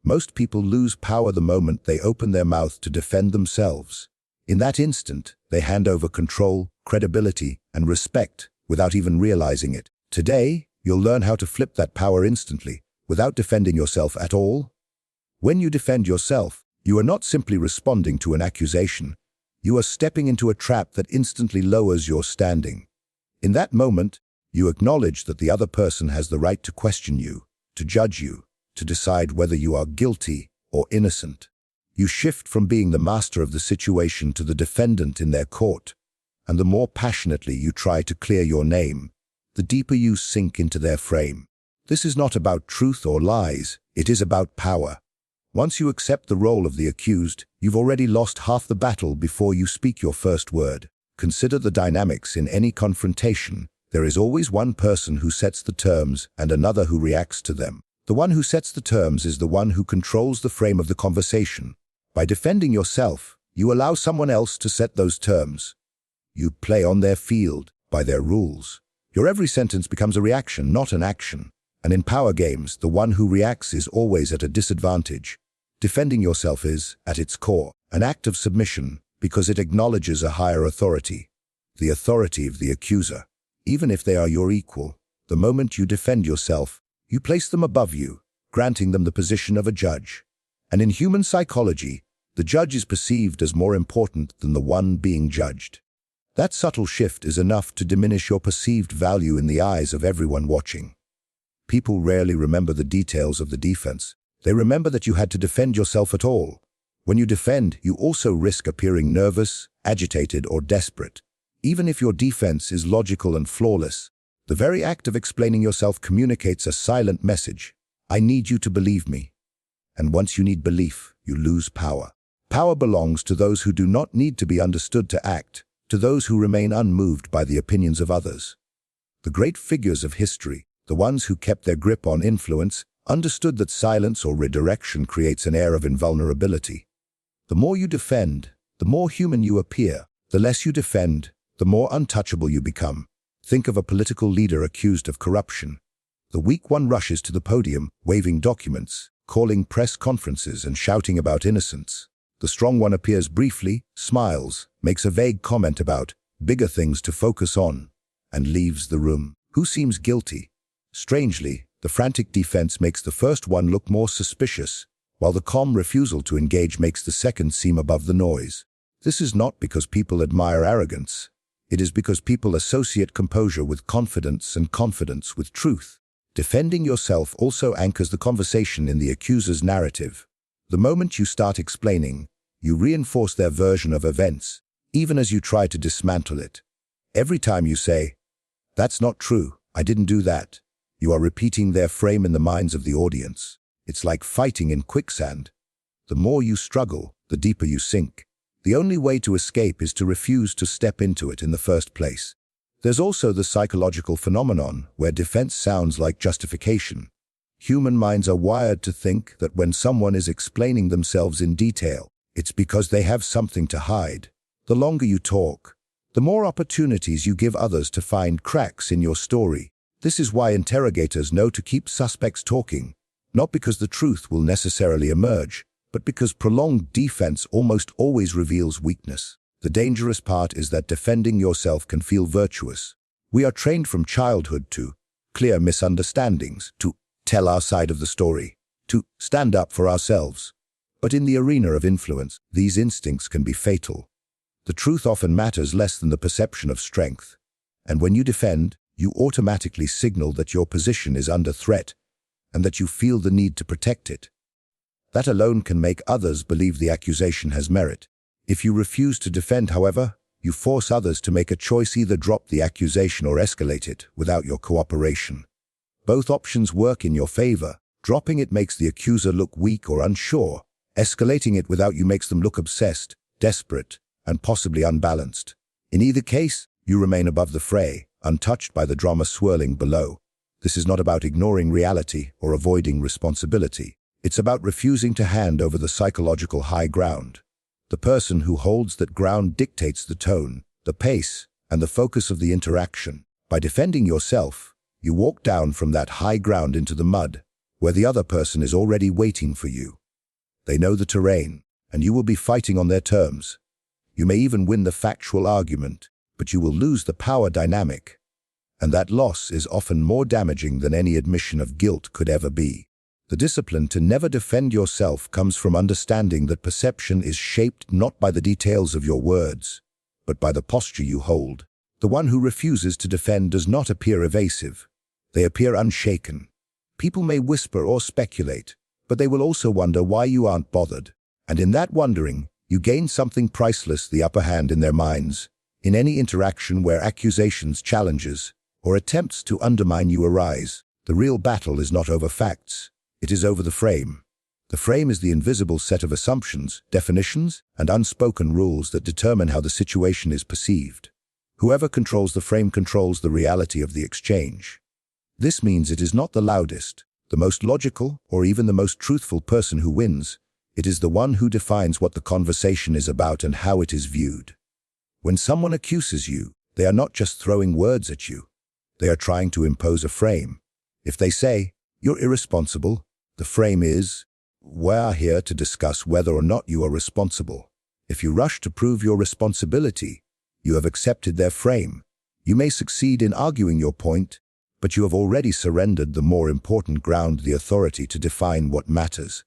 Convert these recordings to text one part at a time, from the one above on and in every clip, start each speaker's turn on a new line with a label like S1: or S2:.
S1: Most people lose power the moment they open their mouth to defend themselves. In that instant, they hand over control, credibility, and respect without even realizing it. Today, you'll learn how to flip that power instantly, without defending yourself at all. When you defend yourself, you are not simply responding to an accusation. You are stepping into a trap that instantly lowers your standing. In that moment, you acknowledge that the other person has the right to question you, to judge you, to decide whether you are guilty or innocent. You shift from being the master of the situation to the defendant in their court. And the more passionately you try to clear your name, the deeper you sink into their frame. This is not about truth or lies, it is about power. Once you accept the role of the accused, you've already lost half the battle before you speak your first word. Consider the dynamics in any confrontation. There is always one person who sets the terms and another who reacts to them. The one who sets the terms is the one who controls the frame of the conversation. By defending yourself, you allow someone else to set those terms. You play on their field, by their rules. Your every sentence becomes a reaction, not an action. And in power games, the one who reacts is always at a disadvantage. Defending yourself is, at its core, an act of submission because it acknowledges a higher authority, the authority of the accuser. Even if they are your equal, the moment you defend yourself, you place them above you, granting them the position of a judge. And in human psychology, the judge is perceived as more important than the one being judged. That subtle shift is enough to diminish your perceived value in the eyes of everyone watching. People rarely remember the details of the defense. They remember that you had to defend yourself at all. When you defend, you also risk appearing nervous, agitated, or desperate. Even if your defense is logical and flawless, the very act of explaining yourself communicates a silent message. I need you to believe me. And once you need belief, you lose power. Power belongs to those who do not need to be understood to act, to those who remain unmoved by the opinions of others. The great figures of history, the ones who kept their grip on influence, understood that silence or redirection creates an air of invulnerability. The more you defend, the more human you appear. The less you defend, the more untouchable you become. Think of a political leader accused of corruption. The weak one rushes to the podium, waving documents, calling press conferences and shouting about innocence. The strong one appears briefly, smiles, makes a vague comment about bigger things to focus on, and leaves the room. Who seems guilty? Strangely, the frantic defense makes the first one look more suspicious, while the calm refusal to engage makes the second seem above the noise. This is not because people admire arrogance. It is because people associate composure with confidence and confidence with truth. Defending yourself also anchors the conversation in the accuser's narrative. The moment you start explaining, you reinforce their version of events, even as you try to dismantle it. Every time you say, "That's not true, I didn't do that," you are repeating their frame in the minds of the audience. It's like fighting in quicksand. The more you struggle, the deeper you sink. The only way to escape is to refuse to step into it in the first place. There's also the psychological phenomenon where defense sounds like justification. Human minds are wired to think that when someone is explaining themselves in detail, it's because they have something to hide. The longer you talk, the more opportunities you give others to find cracks in your story. This is why interrogators know to keep suspects talking, not because the truth will necessarily emerge, but because prolonged defense almost always reveals weakness. The dangerous part is that defending yourself can feel virtuous. We are trained from childhood to clear misunderstandings, to tell our side of the story, to stand up for ourselves. But in the arena of influence, these instincts can be fatal. The truth often matters less than the perception of strength. And when you defend, you automatically signal that your position is under threat and that you feel the need to protect it. That alone can make others believe the accusation has merit. If you refuse to defend, however, you force others to make a choice: either drop the accusation or escalate it without your cooperation. Both options work in your favor. Dropping it makes the accuser look weak or unsure. Escalating it without you makes them look obsessed, desperate, and possibly unbalanced. In either case, you remain above the fray, untouched by the drama swirling below. This is not about ignoring reality or avoiding responsibility. It's about refusing to hand over the psychological high ground. The person who holds that ground dictates the tone, the pace, and the focus of the interaction. By defending yourself, you walk down from that high ground into the mud, where the other person is already waiting for you. They know the terrain, and you will be fighting on their terms. You may even win the factual argument, but you will lose the power dynamic. And that loss is often more damaging than any admission of guilt could ever be. The discipline to never defend yourself comes from understanding that perception is shaped not by the details of your words, but by the posture you hold. The one who refuses to defend does not appear evasive. They appear unshaken. People may whisper or speculate, but they will also wonder why you aren't bothered. And in that wondering, you gain something priceless, the upper hand in their minds. In any interaction where accusations, challenges, or attempts to undermine you arise, the real battle is not over facts. It is over the frame. The frame is the invisible set of assumptions, definitions, and unspoken rules that determine how the situation is perceived. Whoever controls the frame controls the reality of the exchange. This means it is not the loudest, the most logical, or even the most truthful person who wins. It is the one who defines what the conversation is about and how it is viewed. When someone accuses you, they are not just throwing words at you. They are trying to impose a frame. If they say, "You're irresponsible," the frame is, "We are here to discuss whether or not you are responsible." If you rush to prove your responsibility, you have accepted their frame. You may succeed in arguing your point, but you have already surrendered the more important ground, the authority to define what matters.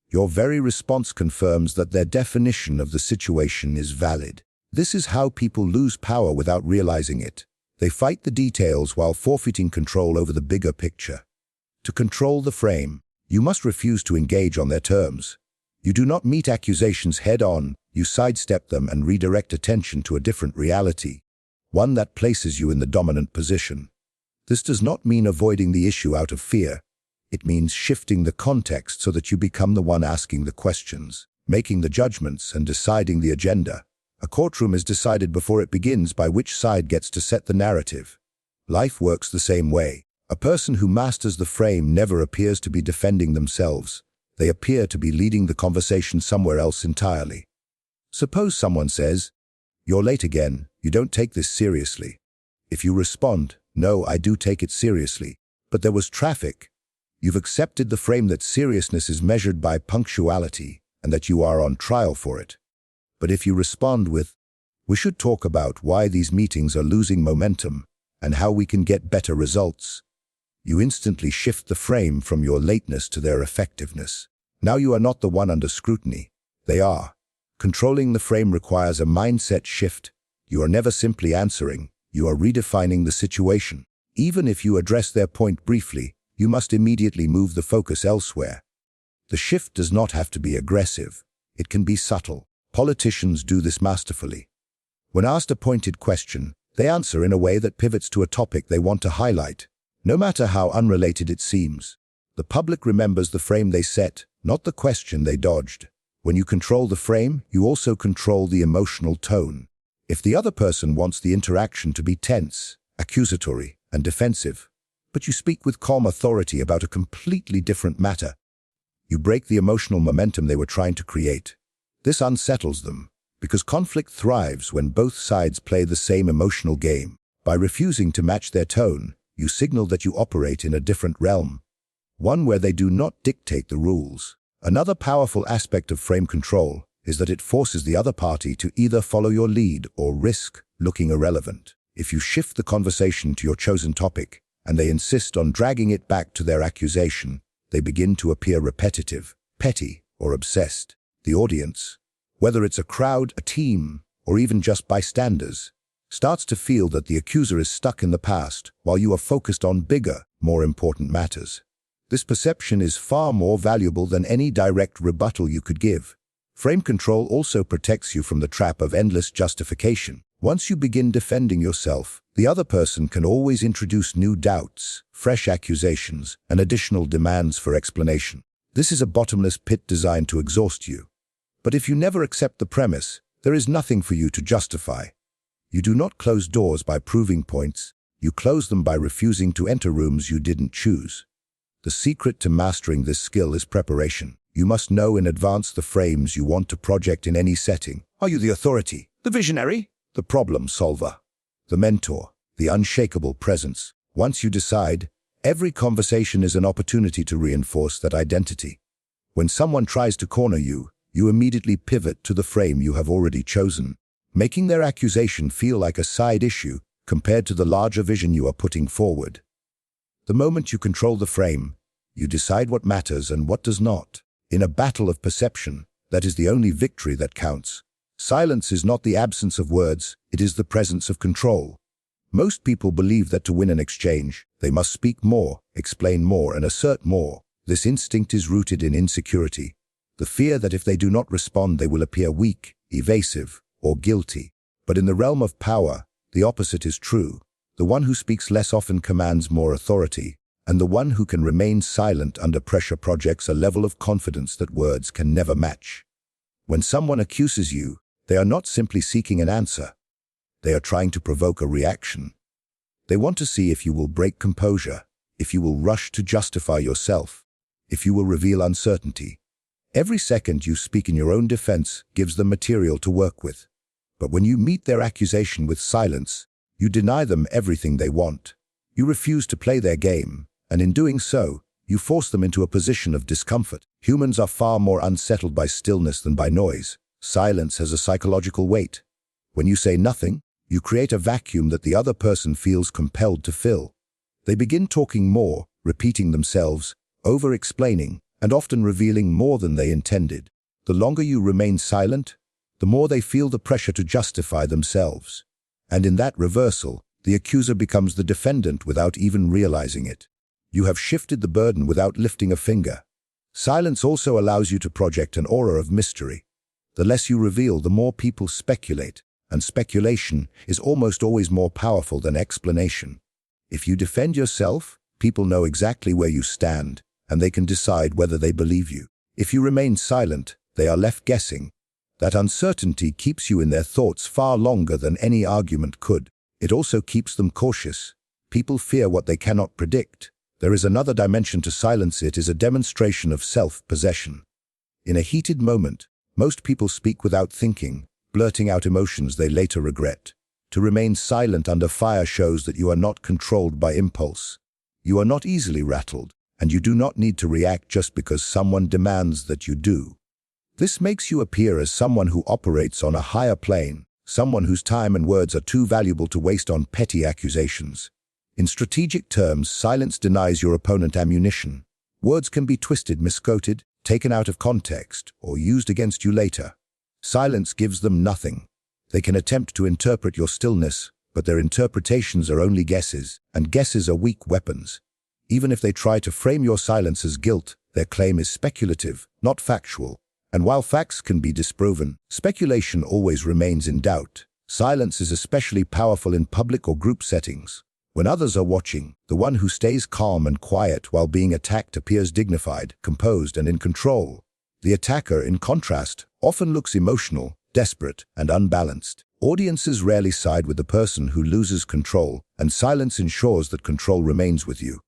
S1: Your very response confirms that their definition of the situation is valid. This is how people lose power without realizing it. They fight the details while forfeiting control over the bigger picture. To control the frame, you must refuse to engage on their terms. You do not meet accusations head-on, you sidestep them and redirect attention to a different reality, one that places you in the dominant position. This does not mean avoiding the issue out of fear. It means shifting the context so that you become the one asking the questions, making the judgments, and deciding the agenda. A courtroom is decided before it begins by which side gets to set the narrative. Life works the same way. A person who masters the frame never appears to be defending themselves. They appear to be leading the conversation somewhere else entirely. Suppose someone says, "You're late again, you don't take this seriously." If you respond, "No, I do take it seriously, but there was traffic," you've accepted the frame that seriousness is measured by punctuality and that you are on trial for it. But if you respond with, "We should talk about why these meetings are losing momentum and how we can get better results," you instantly shift the frame from your lateness to their effectiveness. Now you are not the one under scrutiny. They are. Controlling the frame requires a mindset shift. You are never simply answering. You are redefining the situation. Even if you address their point briefly, you must immediately move the focus elsewhere. The shift does not have to be aggressive. It can be subtle. Politicians do this masterfully. When asked a pointed question, they answer in a way that pivots to a topic they want to highlight, no matter how unrelated it seems. The public remembers the frame they set, not the question they dodged. When you control the frame, you also control the emotional tone. If the other person wants the interaction to be tense, accusatory, and defensive, but you speak with calm authority about a completely different matter, you break the emotional momentum they were trying to create. This unsettles them, because conflict thrives when both sides play the same emotional game. By refusing to match their tone, you signal that you operate in a different realm, one where they do not dictate the rules. Another powerful aspect of frame control is that it forces the other party to either follow your lead or risk looking irrelevant. If you shift the conversation to your chosen topic, and they insist on dragging it back to their accusation, they begin to appear repetitive, petty, or obsessed. The audience, whether it's a crowd, a team, or even just bystanders, starts to feel that the accuser is stuck in the past while you are focused on bigger, more important matters. This perception is far more valuable than any direct rebuttal you could give. Frame control also protects you from the trap of endless justification. Once you begin defending yourself, the other person can always introduce new doubts, fresh accusations, and additional demands for explanation. This is a bottomless pit designed to exhaust you. But if you never accept the premise, there is nothing for you to justify. You do not close doors by proving points. You close them by refusing to enter rooms you didn't choose. The secret to mastering this skill is preparation. You must know in advance the frames you want to project in any setting. Are you the authority, the visionary, the problem solver, the mentor, the unshakable presence? Once you decide, Every conversation is an opportunity to reinforce that identity. When someone tries to corner you, you immediately pivot to the frame you have already chosen, making their accusation feel like a side issue compared to the larger vision you are putting forward. The moment you control the frame, you decide what matters and what does not. In a battle of perception, that is the only victory that counts. Silence is not the absence of words, it is the presence of control. Most people believe that to win an exchange, they must speak more, explain more, and assert more. This instinct is rooted in insecurity, the fear that if they do not respond, they will appear weak, evasive, or guilty. But in the realm of power, the opposite is true. The one who speaks less often commands more authority, and the one who can remain silent under pressure projects a level of confidence that words can never match. When someone accuses you, they are not simply seeking an answer. They are trying to provoke a reaction. They want to see if you will break composure, if you will rush to justify yourself, if you will reveal uncertainty. Every second you speak in your own defense gives them material to work with. But when you meet their accusation with silence, you deny them everything they want. You refuse to play their game, and in doing so, you force them into a position of discomfort. Humans are far more unsettled by stillness than by noise. Silence has a psychological weight. When you say nothing, you create a vacuum that the other person feels compelled to fill. They begin talking more, repeating themselves, over-explaining, and often revealing more than they intended. The longer you remain silent, the more they feel the pressure to justify themselves. And in that reversal, the accuser becomes the defendant without even realizing it. You have shifted the burden without lifting a finger. Silence also allows you to project an aura of mystery. The less you reveal, the more people speculate, and speculation is almost always more powerful than explanation. If you defend yourself, people know exactly where you stand, and they can decide whether they believe you. If you remain silent, they are left guessing. That uncertainty keeps you in their thoughts far longer than any argument could. It also keeps them cautious. People fear what they cannot predict. There is another dimension to silence. It is a demonstration of self-possession. In a heated moment, most people speak without thinking, blurting out emotions they later regret. To remain silent under fire shows that you are not controlled by impulse. You are not easily rattled, and you do not need to react just because someone demands that you do. This makes you appear as someone who operates on a higher plane, someone whose time and words are too valuable to waste on petty accusations. In strategic terms, silence denies your opponent ammunition. Words can be twisted, misquoted, taken out of context, or used against you later. Silence gives them nothing. They can attempt to interpret your stillness, but their interpretations are only guesses, and guesses are weak weapons. Even if they try to frame your silence as guilt, their claim is speculative, not factual. And while facts can be disproven, speculation always remains in doubt. Silence is especially powerful in public or group settings. When others are watching, the one who stays calm and quiet while being attacked appears dignified, composed, and in control. The attacker, in contrast, often looks emotional, desperate, and unbalanced. Audiences rarely side with the person who loses control, and silence ensures that control remains with you.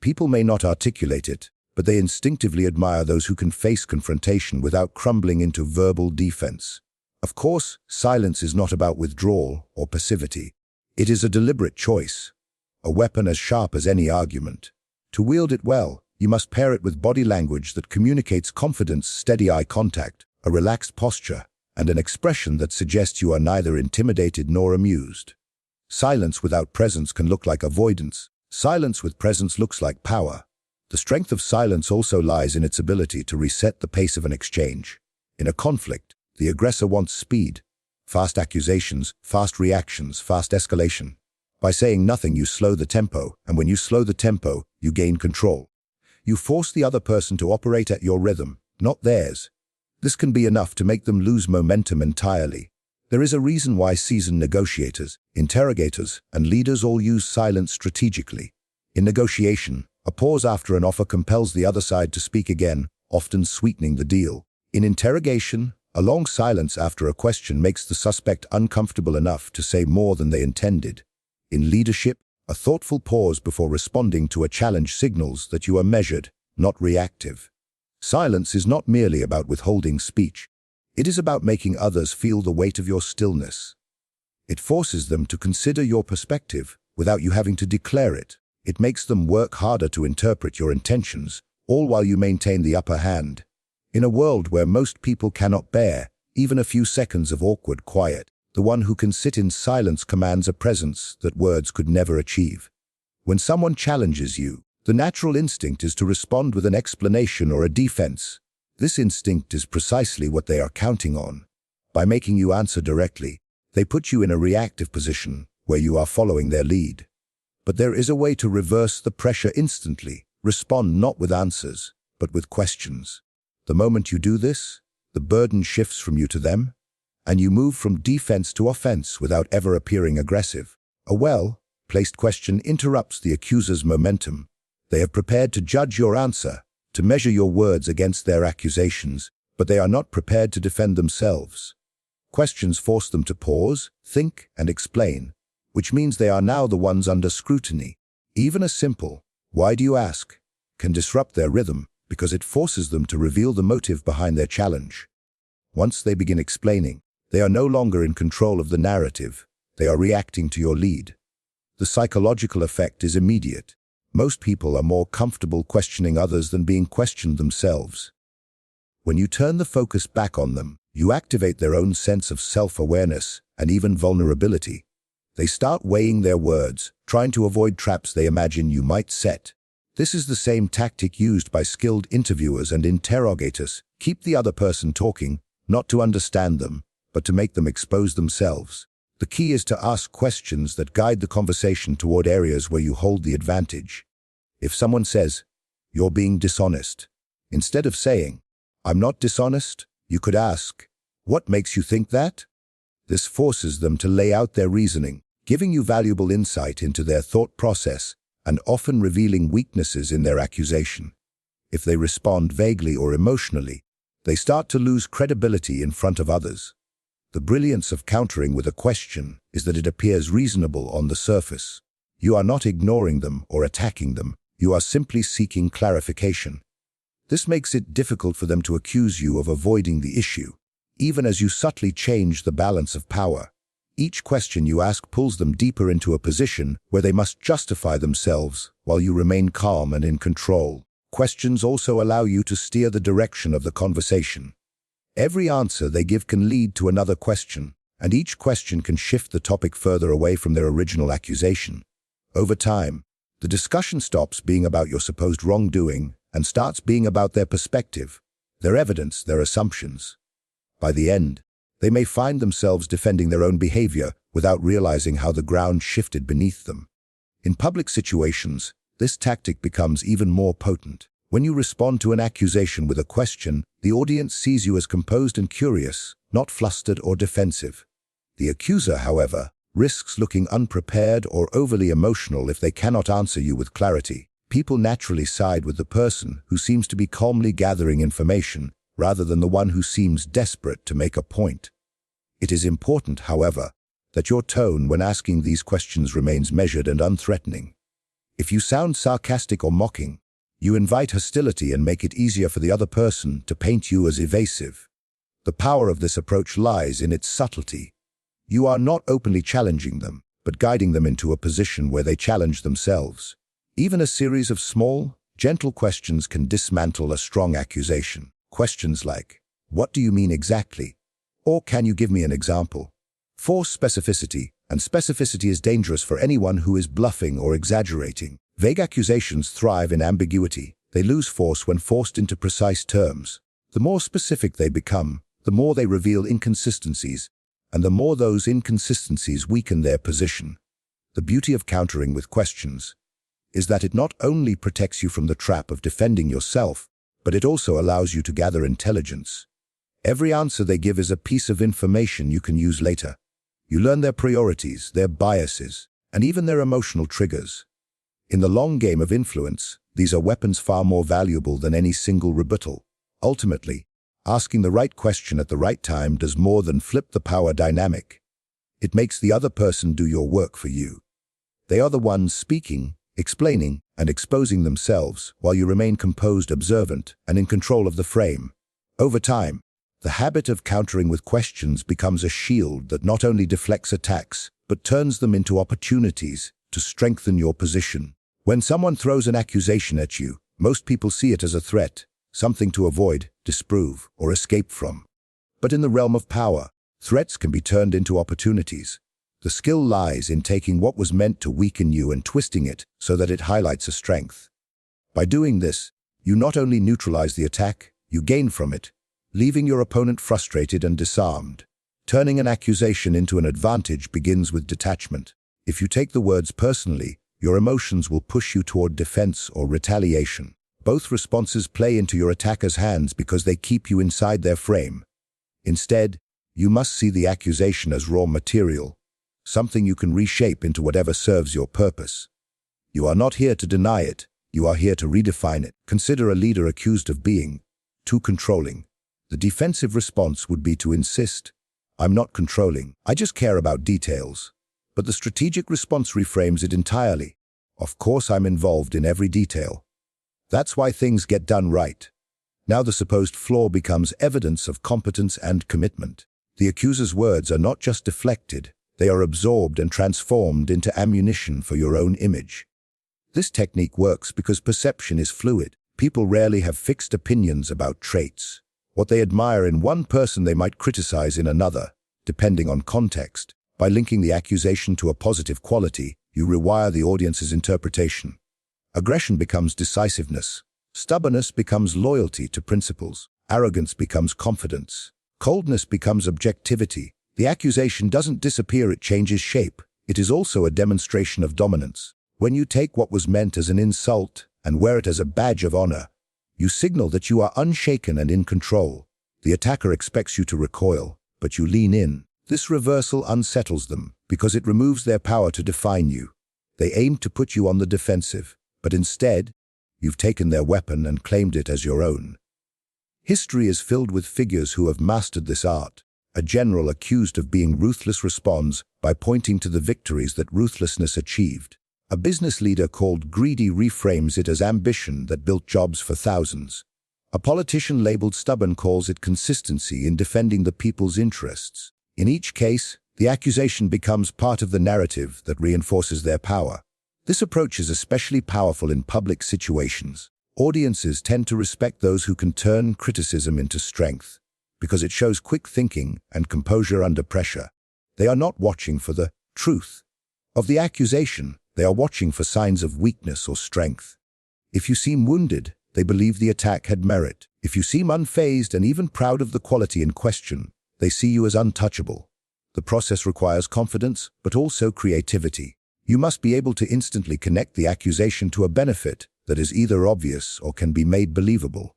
S1: People may not articulate it, but they instinctively admire those who can face confrontation without crumbling into verbal defense. Of course, silence is not about withdrawal or passivity. It is a deliberate choice, a weapon as sharp as any argument. To wield it well, you must pair it with body language that communicates confidence, steady eye contact, a relaxed posture, and an expression that suggests you are neither intimidated nor amused. Silence without presence can look like avoidance. Silence with presence looks like power. The strength of silence also lies in its ability to reset the pace of an exchange. In a conflict, the aggressor wants speed, fast accusations, fast reactions, fast escalation. By saying nothing, you slow the tempo, and when you slow the tempo, you gain control. You force the other person to operate at your rhythm, not theirs. This can be enough to make them lose momentum entirely. There is a reason why seasoned negotiators, interrogators, and leaders all use silence strategically. In negotiation, a pause after an offer compels the other side to speak again, often sweetening the deal. In interrogation, a long silence after a question makes the suspect uncomfortable enough to say more than they intended. In leadership, a thoughtful pause before responding to a challenge signals that you are measured, not reactive. Silence is not merely about withholding speech. It is about making others feel the weight of your stillness. It forces them to consider your perspective without you having to declare it. It makes them work harder to interpret your intentions, all while you maintain the upper hand. In a world where most people cannot bear even a few seconds of awkward quiet, the one who can sit in silence commands a presence that words could never achieve. When someone challenges you, the natural instinct is to respond with an explanation or a defense. This instinct is precisely what they are counting on. By making you answer directly, they put you in a reactive position where you are following their lead. But there is a way to reverse the pressure instantly. Respond not with answers, but with questions. The moment you do this, the burden shifts from you to them, and you move from defense to offense without ever appearing aggressive. A well-placed question interrupts the accuser's momentum. They have prepared to judge your answer, to measure your words against their accusations, but they are not prepared to defend themselves. Questions force them to pause, think, and explain, which means they are now the ones under scrutiny. Even a simple, "Why do you ask?" can disrupt their rhythm because it forces them to reveal the motive behind their challenge. Once they begin explaining, they are no longer in control of the narrative. They are reacting to your lead. The psychological effect is immediate. Most people are more comfortable questioning others than being questioned themselves. When you turn the focus back on them, you activate their own sense of self-awareness and even vulnerability. They start weighing their words, trying to avoid traps they imagine you might set. This is the same tactic used by skilled interviewers and interrogators. Keep the other person talking, not to understand them, but to make them expose themselves. The key is to ask questions that guide the conversation toward areas where you hold the advantage. If someone says, "You're being dishonest," instead of saying, "I'm not dishonest," you could ask, "What makes you think that?" This forces them to lay out their reasoning, giving you valuable insight into their thought process and often revealing weaknesses in their accusation. If they respond vaguely or emotionally, they start to lose credibility in front of others. The brilliance of countering with a question is that it appears reasonable on the surface. You are not ignoring them or attacking them, you are simply seeking clarification. This makes it difficult for them to accuse you of avoiding the issue, even as you subtly change the balance of power. Each question you ask pulls them deeper into a position where they must justify themselves while you remain calm and in control. Questions also allow you to steer the direction of the conversation. Every answer they give can lead to another question, and each question can shift the topic further away from their original accusation. Over time, the discussion stops being about your supposed wrongdoing and starts being about their perspective, their evidence, their assumptions. By the end, they may find themselves defending their own behavior without realizing how the ground shifted beneath them. In public situations, this tactic becomes even more potent. When you respond to an accusation with a question, the audience sees you as composed and curious, not flustered or defensive. The accuser, however, risks looking unprepared or overly emotional if they cannot answer you with clarity. People naturally side with the person who seems to be calmly gathering information, rather than the one who seems desperate to make a point. It is important, however, that your tone when asking these questions remains measured and unthreatening. If you sound sarcastic or mocking, you invite hostility and make it easier for the other person to paint you as evasive. The power of this approach lies in its subtlety. You are not openly challenging them, but guiding them into a position where they challenge themselves. Even a series of small, gentle questions can dismantle a strong accusation. Questions like, "What do you mean exactly?" Or "Can you give me an example?" Force specificity, and specificity is dangerous for anyone who is bluffing or exaggerating. Vague accusations thrive in ambiguity. They lose force when forced into precise terms. The more specific they become, the more they reveal inconsistencies, and the more those inconsistencies weaken their position. The beauty of countering with questions is that it not only protects you from the trap of defending yourself, but it also allows you to gather intelligence. Every answer they give is a piece of information you can use later. You learn their priorities, their biases, and even their emotional triggers. In the long game of influence, these are weapons far more valuable than any single rebuttal. Ultimately, asking the right question at the right time does more than flip the power dynamic. It makes the other person do your work for you. They are the ones speaking, explaining, and exposing themselves while you remain composed, observant, and in control of the frame. Over time, the habit of countering with questions becomes a shield that not only deflects attacks, but turns them into opportunities to strengthen your position. When someone throws an accusation at you, most people see it as a threat, something to avoid, disprove, or escape from. But in the realm of power, threats can be turned into opportunities. The skill lies in taking what was meant to weaken you and twisting it so that it highlights a strength. By doing this, you not only neutralize the attack, you gain from it, leaving your opponent frustrated and disarmed. Turning an accusation into an advantage begins with detachment. If you take the words personally, your emotions will push you toward defense or retaliation. Both responses play into your attacker's hands because they keep you inside their frame. Instead, you must see the accusation as raw material, something you can reshape into whatever serves your purpose. You are not here to deny it, you are here to redefine it. Consider a leader accused of being too controlling. The defensive response would be to insist, "I'm not controlling, I just care about details." But the strategic response reframes it entirely. "Of course I'm involved in every detail. That's why things get done right." Now the supposed flaw becomes evidence of competence and commitment. The accuser's words are not just deflected, they are absorbed and transformed into ammunition for your own image. This technique works because perception is fluid. People rarely have fixed opinions about traits. What they admire in one person they might criticize in another, depending on context. By linking the accusation to a positive quality, you rewire the audience's interpretation. Aggression becomes decisiveness. Stubbornness becomes loyalty to principles. Arrogance becomes confidence. Coldness becomes objectivity. The accusation doesn't disappear, it changes shape. It is also a demonstration of dominance. When you take what was meant as an insult and wear it as a badge of honor, you signal that you are unshaken and in control. The attacker expects you to recoil, but you lean in. This reversal unsettles them because it removes their power to define you. They aim to put you on the defensive, but instead, you've taken their weapon and claimed it as your own. History is filled with figures who have mastered this art. A general accused of being ruthless responds by pointing to the victories that ruthlessness achieved. A business leader called greedy reframes it as ambition that built jobs for thousands. A politician labeled stubborn calls it consistency in defending the people's interests. In each case, the accusation becomes part of the narrative that reinforces their power. This approach is especially powerful in public situations. Audiences tend to respect those who can turn criticism into strength, because it shows quick thinking and composure under pressure. They are not watching for the truth of the accusation, they are watching for signs of weakness or strength. If you seem wounded, they believe the attack had merit. If you seem unfazed and even proud of the quality in question, they see you as untouchable. The process requires confidence, but also creativity. You must be able to instantly connect the accusation to a benefit that is either obvious or can be made believable.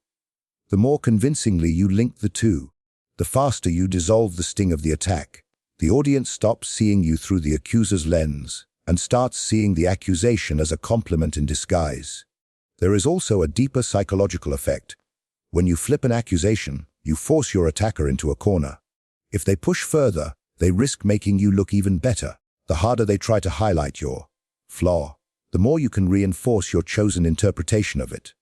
S1: The more convincingly you link the two, the faster you dissolve the sting of the attack. The audience stops seeing you through the accuser's lens and starts seeing the accusation as a compliment in disguise. There is also a deeper psychological effect. When you flip an accusation, you force your attacker into a corner. If they push further, they risk making you look even better. The harder they try to highlight your flaw, the more you can reinforce your chosen interpretation of it.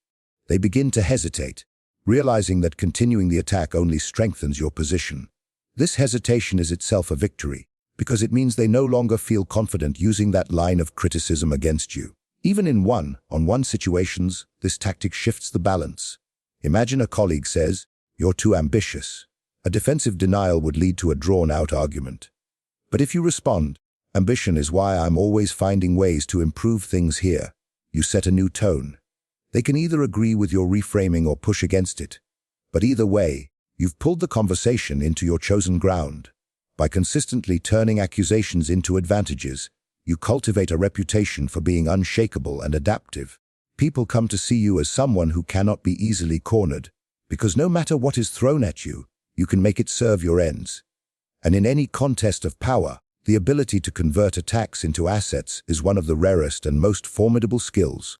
S1: They begin to hesitate, realizing that continuing the attack only strengthens your position. This hesitation is itself a victory, because it means they no longer feel confident using that line of criticism against you. Even in one-on-one situations, this tactic shifts the balance. Imagine a colleague says, "You're too ambitious." A defensive denial would lead to a drawn-out argument. But if you respond, "Ambition is why I'm always finding ways to improve things here," you set a new tone. They can either agree with your reframing or push against it. But either way, you've pulled the conversation into your chosen ground. By consistently turning accusations into advantages, you cultivate a reputation for being unshakable and adaptive. People come to see you as someone who cannot be easily cornered, because no matter what is thrown at you, you can make it serve your ends. And in any contest of power, the ability to convert attacks into assets is one of the rarest and most formidable skills.